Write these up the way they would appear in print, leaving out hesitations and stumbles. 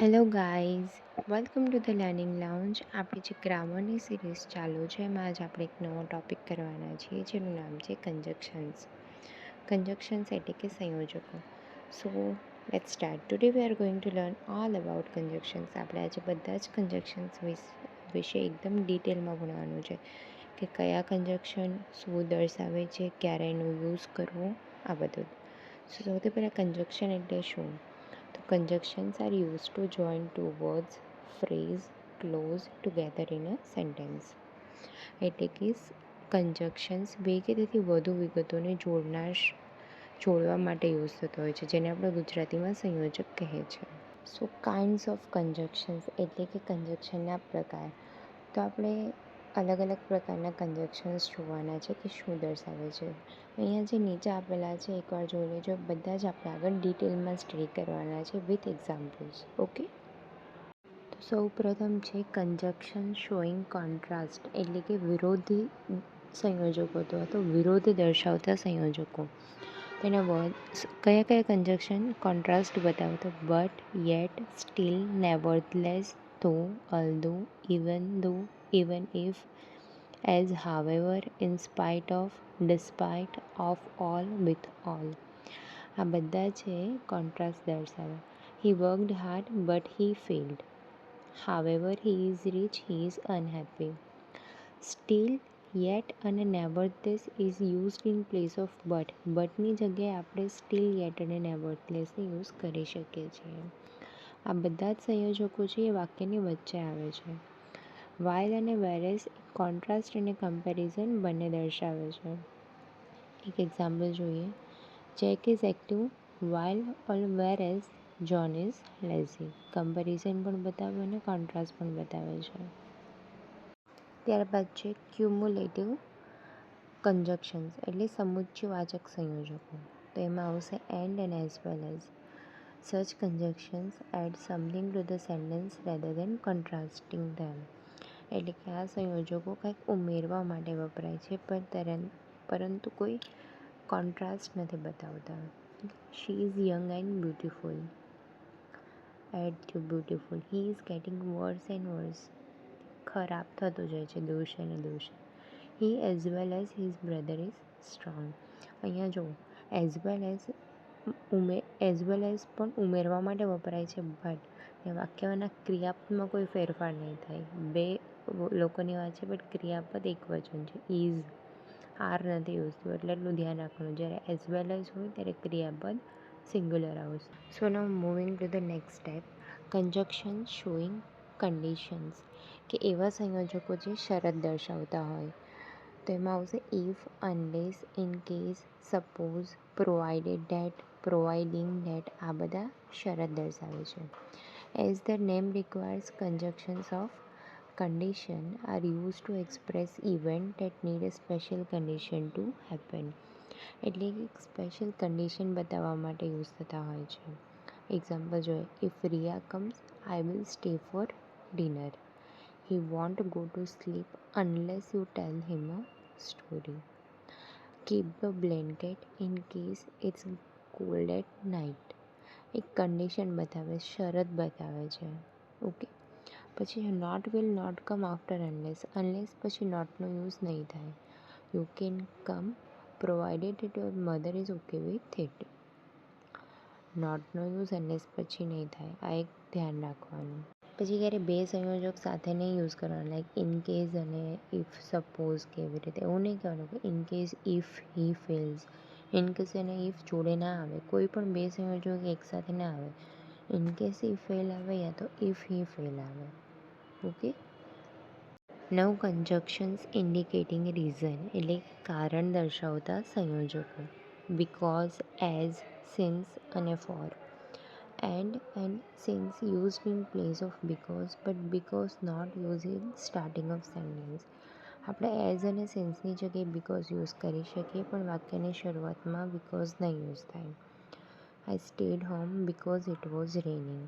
Hello guys, welcome to the learning lounge. આપણી જે ગ્રામરની series ચાલુ છે એમાં આજ આપણે એક નવો ટૉપિક કરવાના છીએ જેનું નામ છે કંજક્શન્સ એટલે કે સંયોજકો. So let's start. Today we are going to learn all about conjunctions. આપણે આજે બધા જ કંજક્શન્સ વિશે એકદમ ડિટેલમાં ભણવાનું છે કે કયા કંજક્શન શું દર્શાવે છે, ક્યારે એનો યુઝ કરવો, આ બધું. સૌથી પહેલાં કંજક્શન એટલે શું? તો conjunctions are used to join two words, phrase, close together in a sentence. એટલે કે કંજક્શન્સ બે કે તેથી વધુ વિગતોને જોડવા માટે યુઝ થતો હોય છે, જેને આપણે ગુજરાતીમાં સંયોજક કહે છે. સો કાઇન્ડ્સ ઓફ કંજક્શન્સ એટલે કે કંજક્શનના પ્રકાર. તો આપણે અલગ અલગ પ્રકારના કંજક્શન્સ જોવાના છે કે શું દર્શાવે છે. અહીંયા જે નીચે આપેલા છે એકવાર જોઈ લેજો. બધા જ આપણે આગળ ડિટેલમાં સ્ટડી કરવાના છે વિથ એક્ઝામ્પલ્સ. ઓકે, તો સૌ પ્રથમ છે કંજક્શન શોઈંગ કોન્ટ્રાસ્ટ એટલે કે વિરોધી સંયોજકો તો વિરોધ દર્શાવતા સંયોજકો. તેના વર્ડ કયા કયા કંજક્શન કોન્ટ્રાસ્ટ બતાવે તો but, yet, still, nevertheless, though, although, even if, as, however, in spite of, despite of, all, with all. આ બધા છે કોન્ટ્રાસ્ટ દર્શાવે. He worked hard but he failed. However he is rich he is unhappy. Still, yet અને nevertheless is used in place of but. બટની જગ્યાએ આપણે steel, yet અને નેવરધલેસને use કરી શકીએ છીએ. આ બધા જ સંયોજકો છે એ વાક્યની વચ્ચે આવે છે. વાઇલ અને વેરેસ કોન્ટ્રાસ્ટ અને કમ્પેરિઝન બંને દર્શાવે છે. એક એક્ઝામ્પલ જોઈએ. Jack is active while all whereas John is lazy. Comparison પણ બતાવે અને કોન્ટ્રાસ્ટ પણ બતાવે છે. ત્યારબાદ છે ક્યુમ્યુલેટિવ કંજક્શન્સ એટલે સમુચ્ચયવાચક સંયોજકો. તો એમાં આવશે એન્ડ અને as well as. Such conjunctions add something to the sentence rather than contrasting them. એટલે કે આ સંયોજકો કંઈક ઉમેરવા માટે વપરાય છે પરંતુ કોઈ કોન્ટ્રાસ્ટ નથી બતાવતા. She is young and beautiful. Add to beautiful. He is getting worse and worse. ખરાબ થતો જાય છે દિવસે ને દિવસે. He as well as his brother is strong. અહીંયા જો એઝ વેલ એઝ પણ ઉમેરવા માટે વપરાય છે, બટ એ વાક્યના ક્રિયાપદમાં કોઈ ફેરફાર નહીં થાય. બે લોકોની વાત છે બટ ક્રિયાપદ એક વચન છે. ઇઝ, આર નથી યુઝ થયું એટલે એટલું ધ્યાન રાખવાનું. જ્યારે એઝ વેલ એઝ હોય ત્યારે ક્રિયાપદ સિંગ્યુલર આવશે. So now moving to the next step. Conjunction showing conditions કે એવા સંયોજકો જે શરત દર્શાવતા હોય. તો એમાં આવશે if, unless, in case, suppose, provided that, providing that. આ બધા શરત દર્શાવે છે. As the name requires, conjunctions of condition are used to express event that need a special condition to happen. એટલે કે સ્પેશિયલ કન્ડિશન બતાવવા માટે યુઝ થતા હોય છે. એક્ઝામ્પલ જોઈએ. If Riya comes I will stay for dinner. He won't go to sleep unless you tell him a story. Keep the blanket in case it's cold at night. એક condition બતાવે, શરત બતાવે છે. ઓકે, પછી not will not come after unless પછી નોટનો use નહીં થાય. You can come provided it your mother is okay with it. નોટનો યુઝ અનલેસ પછી નહીં થાય. આ એક ધ્યાન રાખવાનું. પછી ક્યારે બે સંયોજક સાથે નહીં યુઝ કરવાના, લાઈક ઇન કેસ અને ઇફ, સપોઝ કે એવી રીતે. એવું નહીં કહેવાનું કે in case if he fails. In case અને ઇફ જોડે ના આવે. કોઈ પણ બે સંયોજક એકસાથે ના આવે. ઇન કેસ ઇફ ફેલ આવે યા તો ઇફ હી ફેલ આવે. Okay, now conjunctions indicating reason એટલે કારણ દર્શાવતા સંયોજકો. બીકોઝ, એઝ, સિન્સ અને for. And since used in place of because but because not use in starting of sentence. આપણે એઝ અને સિન્સની જગ્યાએ બીકોઝ યુઝ કરી શકીએ પણ વાક્યની શરૂઆતમાં બીકોઝ નહીં યુઝ થાય. I stayed home because it was raining.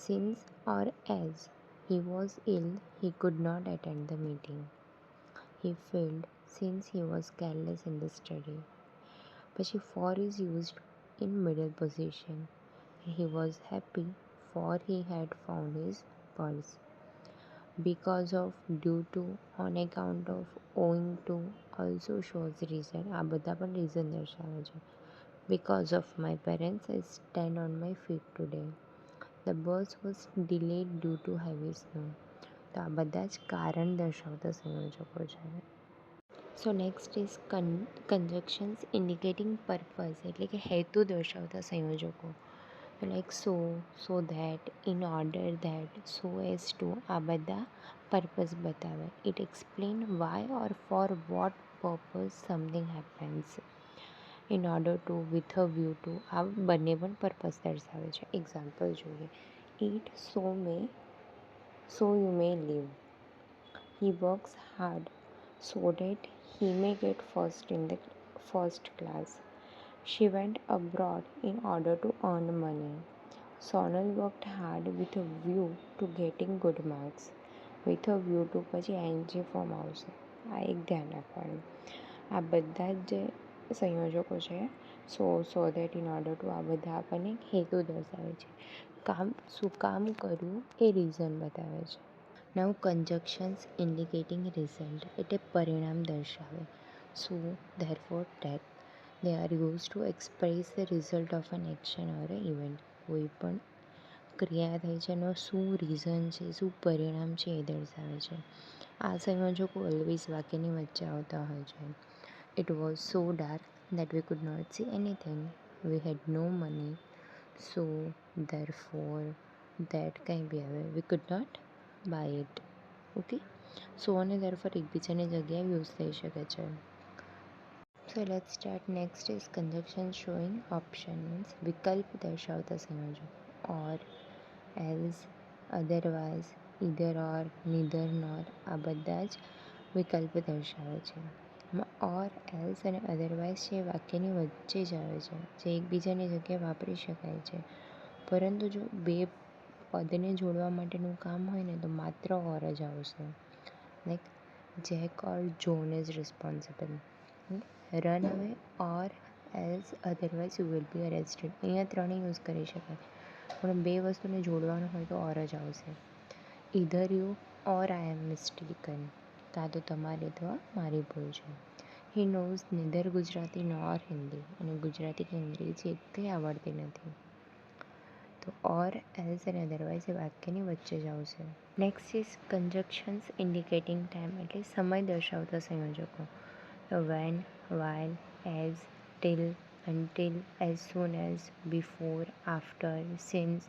Since or as he was ill, he could not attend the meeting. He failed since he was careless in the study. પછી for is used in middle position. He was happy for he had found his purse. Because of, due to, on account of, owing to also shows reason. આ બધા પણ reason દર્શાવે છે. Because of my parents I stand on my feet today. The bus was delayed due to heavy snow. તો આ બધા જ કારણ દર્શાવતા સંયોજકો છે. So next is conjunctions indicating purpose એટલે કે હેતુ દર્શાવતા સંયોજકો. Like so that, in order that, so as to, આ બધા પર્પઝ બતાવે. It explain why or for what purpose something happens. In order to, with a view to, આ બંને પણ પર્પઝ દર્શાવે છે. એક્ઝામ્પલ જોઈએ. Eat so you may live. He works hard so that he may get first class. She went abroad in order to earn money. Sonal worked hard with a view to getting good marks. With a view to પછી ing form આવશે. આ એક ધ્યાન રાખવાનું. આ બધા જ સંયોજકો છે. So that, in order two, આ બધા આપણને હેતુ દર્શાવે છે. શું કામ કરવું એ રીઝન બતાવે છે. નાઉ કંજક્શન્સ ઇન્ડિકેટિંગ રિઝલ્ટ એટલે પરિણામ દર્શાવે. So therefore that, they are use to express the result of an action or a event. કોઈ પણ ક્રિયા થાય છે એનો શું રીઝન છે, શું પરિણામ છે એ દર્શાવે છે. આ સંયોજકો ઓલવેઝ વાક્યની વચ્ચે આવતા હોય છે. It was so dark that we could not see anything. We had no money. So therefore that કંઈ બી આવે, we could not buy it. Okay, so અને ધેરફોર એકબીજાની જગ્યાએ યુઝ થઈ શકે છે. So let's start. Next is conjunction showing option, means વિકલ્પ દર્શાવતા સંયોજકો. ઓર, એલ્સ, અધરવાઇઝ, ઇધર ઓર, નીધર નોર, આ બધા જ વિકલ્પ દર્શાવે છે. ઓર, એલ્સ અને અધરવાઇઝ છે વાક્યની વચ્ચે જ આવે છે, જે એકબીજાની જગ્યાએ વાપરી શકાય છે. પરંતુ જો બે પદને જોડવા માટેનું કામ હોય ને તો માત્ર ઓર જ આવશે. Like Jack or John is responsible. Run away or else otherwise you will be arrested. અહીંયા ત્રણેય યુઝ કરી શકાય, પણ બે વસ્તુને જોડવાનું હોય તો ઓર જ આવશે. ઇધર you or I M mistaken. કાં તો તમારી અથવા મારી ભૂલ છે. He knows neither Gujarati nor Hindi. અને ગુજરાતી કે અંગ્રેજી એકથી આવડતી નથી. તો ઓર, એલ્સ અને અધરવાઇઝ એ વાક્યની વચ્ચે જ આવશે. Next is conjunctions indicating time એટલે સમય દર્શાવતા સંયોજકો. When, while, as, till, until, as soon as, before, after, since,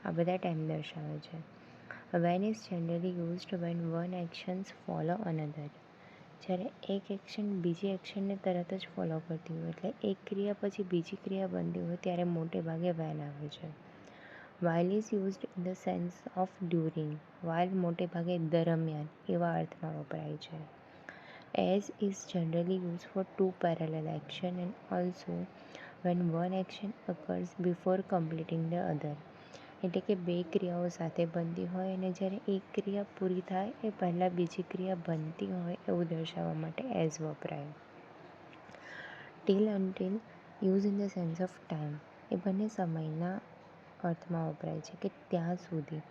આ બધા ટાઈમ દર્શાવે છે. When is generally used when one actions follow another. જ્યારે એક એક્શન બીજી એક્શનને તરત જ ફોલો કરતી હોય, એટલે એક ક્રિયા પછી બીજી ક્રિયા બનતી હોય ત્યારે મોટે ભાગે વેન આવે છે. While is used in the sense of during. While મોટે ભાગે દરમિયાન એવા અર્થમાં વપરાય છે. As is generally use for two parallel action and also when one action occurs before completing the other. એટલે કે બે ક્રિયાઓ સાથે બનતી હોય અને જ્યારે એક ક્રિયા પૂરી થાય એ પહેલાં બીજી ક્રિયા બનતી હોય એવું દર્શાવવા માટે એઝ વપરાય. Till, until use in the sense of time. એ બંને સમયના અર્થમાં વપરાય છે કે ત્યાં સુધી.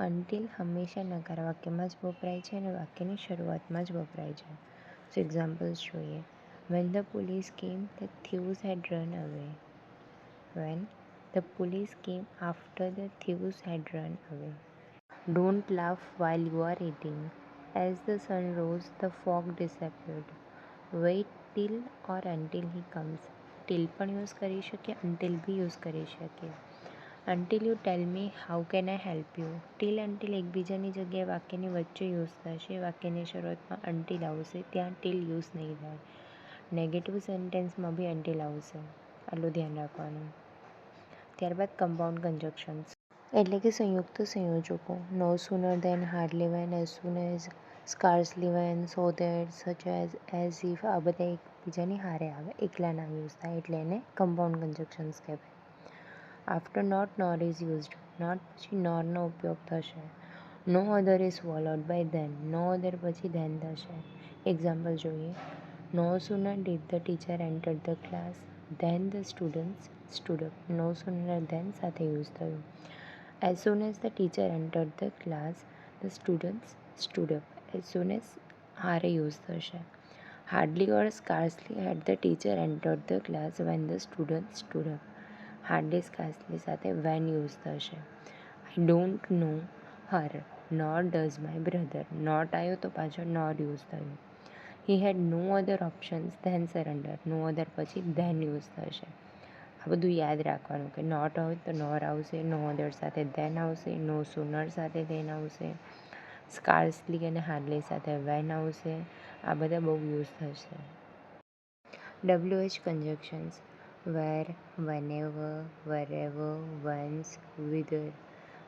અનટીલ હંમેશા નકાર વાક્યમાં જ વપરાય છે અને વાક્યની શરૂઆતમાં જ વપરાય છે. સો એક્ઝામ્પલ્સ જોઈએ. When the police came the thieves had run away. When the police came after the thieves had run away. Don't laugh while you are eating. As the sun rose the fog disappeared. Wait till or until he comes. Till પણ use કરી શકીએ, until બી use કરી શકીએ. Until you tell me how can I help you. Till, until એકબીજાની જગ્યાએ વાક્યની વચ્ચે use થશે. વાક્યની શરૂઆતમાં અનટીલ આવશે, ત્યાં ટીલ યુઝ નહીં થાય. નેગેટિવ સેન્ટેન્સમાં બી અનટીલ આવશે, આટલું ધ્યાન રાખવાનું. ત્યારબાદ કમ્પાઉન્ડ કંજક્શન્સ એટલે કે સંયુક્ત સંયોજકો. No sooner than, hardly when, as soon as, scarcely when, so that, such as if, આ બધા એકબીજાની હારે આવે, એકલા ના યુઝ થાય એટલે એને કમ્પાઉન્ડ કંજક્શન્સ કહેવાય. After not, nor is used. Not પછી નોરનો ઉપયોગ થશે. No other is followed by then. No other પછી ધેન થશે. એક્ઝામ્પલ જોઈએ. No sooner did the teacher enter the class then the students stood up. No sooner then સાથે use થયું. As soon as the teacher entered the class, the students stood up. As soon as હારે use થશે. Hardly or scarcely had the teacher entered the class when the students stood up. Hardly scarcely સાથે when use થશે. I don't know her, nor does my brother. Not આવ્યો તો પાછળ nor use થયું. He had no other options than surrender. No other પછી then use થશે. આ બધું યાદ રાખવાનું કે નોટ હોય તો નોર આવશે, નો અધર સાથે ધેન આવશે, નો સુનર સાથે ધેન આવશે, સ્કાર્સલી અને હાર્ડલી સાથે વેન આવશે. આ બધા બહુ યુઝ થશે. WH કન્જક્શન્સ વેર, વેનેવર, વેરેવર, વેન્સ, વિધર,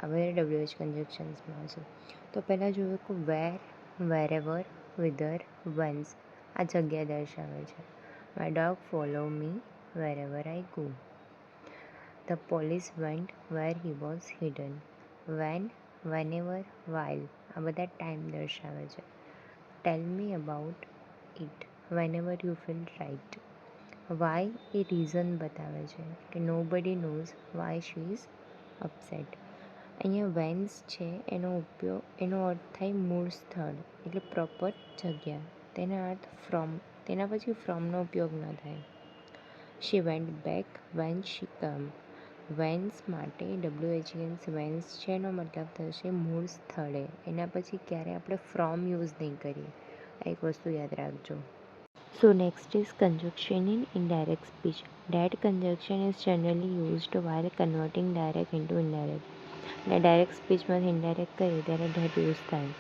આ બધા WH કન્જક્શન્સમાં આવશે. તો પહેલાં જોયું કે વેર, વેરેવર, વિધર, વેન્સ આ જગ્યા દર્શાવે છે. My dog follow me wherever I go. The police went where he was hidden. When, whenever, while આ બધા ટાઈમ દર્શાવે છે. Tell me about it whenever you feel right. Why A reason બતાવે છે કે nobody knows why she is upset. અહીંયા vans છે એનો અર્થ થાય મૂળ સ્થળ એટલે પ્રોપર જગ્યા. તેના અર્થ ફ્રોમ, તેના પછી ફ્રોમનો ઉપયોગ ન થાય. She went back when she came. Vans માટે WHENS વેન્સ છે એનો મતલબ થશે મૂળ સ્થળે. એના પછી ક્યારે આપણે ફ્રોમ યુઝ નહીં કરીએ. આ એક વસ્તુ યાદ રાખજો. So next is conjunction in indirect speech. That conjunction is generally used while converting direct into indirect. એટલે ડાયરેક્ટ સ્પીચમાંથી ઇનડાયરેક્ટ કરીએ ત્યારે that યુઝ થાય.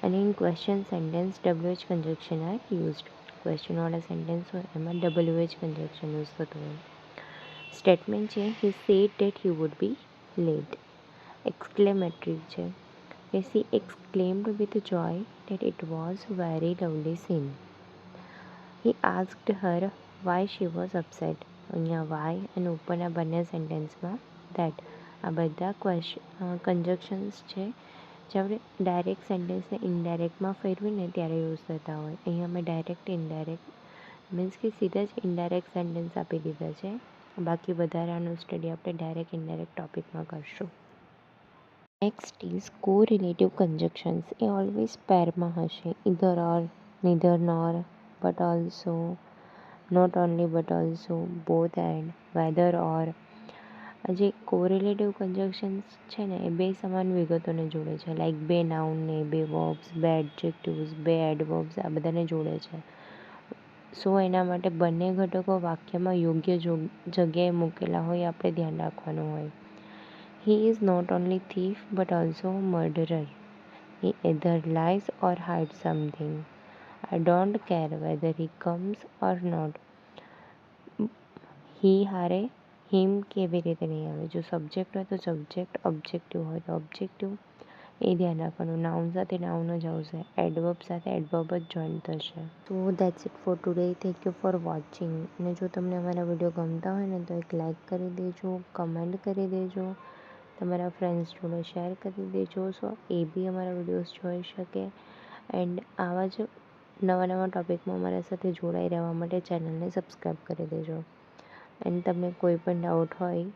અને in question sentence WH conjunction are used. ક્વેશ્ચનવાળા સેન્ટેન્સ હોય એમાં WH કન્જક્શન યુઝ થતું હોય. સ્ટેટમેન્ટ છે he said that he would be late. Exclamatory છે કે she exclaimed with joy that it was very lovely scene. He asked her why she was upset. અહીંયા why અને ઉપરના બંને સેન્ટેન્સમાં that આ બધા કન્જક્શન્સ છે જે આપણે ડાયરેક્ટ સેન્ટેન્સને ઇનડાયરેક્ટમાં ફેરવીને ત્યારે યુઝ થતા હોય. અહીંયા અમે ડાયરેક્ટ ઇનડાયરેક્ટ મીન્સ કે સીધા જ ઇનડાયરેક્ટ સેન્ટેન્સ આપી દીધા છે. બાકી વધારાનું સ્ટડી આપણે ડાયરેક્ટ ઇનડાયરેક્ટ ટોપિકમાં કરશું. Next is correlative conjunctions. એ ઓલવેઝ પેરમાં હશે. Either or, neither nor, but also, not only but also, both and, whether or. જે કોરિલેટિવ કન્જક્શન્સ છે ને એ બે સમાન વિગતોને જોડે છે. લાઈક બે નાઉનને, બે વર્બ્સ, બે એડજેક્ટિવ્સ, બે એડવર્બ્સ આ બધાને જોડે છે. સો એના માટે બંને ઘટકો વાક્યમાં યોગ્ય જગ્યાએ મૂકેલા હોય આપણે ધ્યાન રાખવાનું હોય. He is not only thief but also murderer. He either lies or hides something. I don't care whether he comes or not. He હારે હિમ કેવી રીતે નહીં આવે. જો સબ્જેક્ટ હોય તો સબ્જેક્ટ, ઓબ્જેક્ટિવ હોય તો ઓબ્જેક્ટિવ. એ ધ્યાન રાખવાનું. નાઉન સાથે નાઉન જ આવશે. એડવર્બ સાથે એડવર્બ જ જોઈન થશે. તો that's it four today. Thank you for watching. અને જો તમને અમારા વિડીયો ગમતા હોય ને તો એક લાઇક કરી દેજો, કમેન્ટ કરી દેજો, તમારા ફ્રેન્ડ્સ જોડે શેર કરી દેજો. સો એ બી અમારા વિડીયોઝ જોઈ શકે. એન્ડ આવા જ નવા નવા ટૉપિકમાં અમારા સાથે જોડાઈ રહેવા માટે ચેનલને સબસ્ક્રાઈબ કરી દેજો. એન્ડ તમને કોઈ પણ ડાઉટ હોય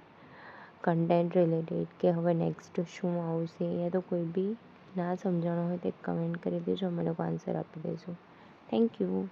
કન્ટેન્ટ રિલેટેડ કે હવે નેક્સ્ટ શું આવશે યા તો કોઈ બી ના સમજાણું હોય તે કમેન્ટ કરી દેજો. અમે લોકો આન્સર આપી દઈશું. Thank you.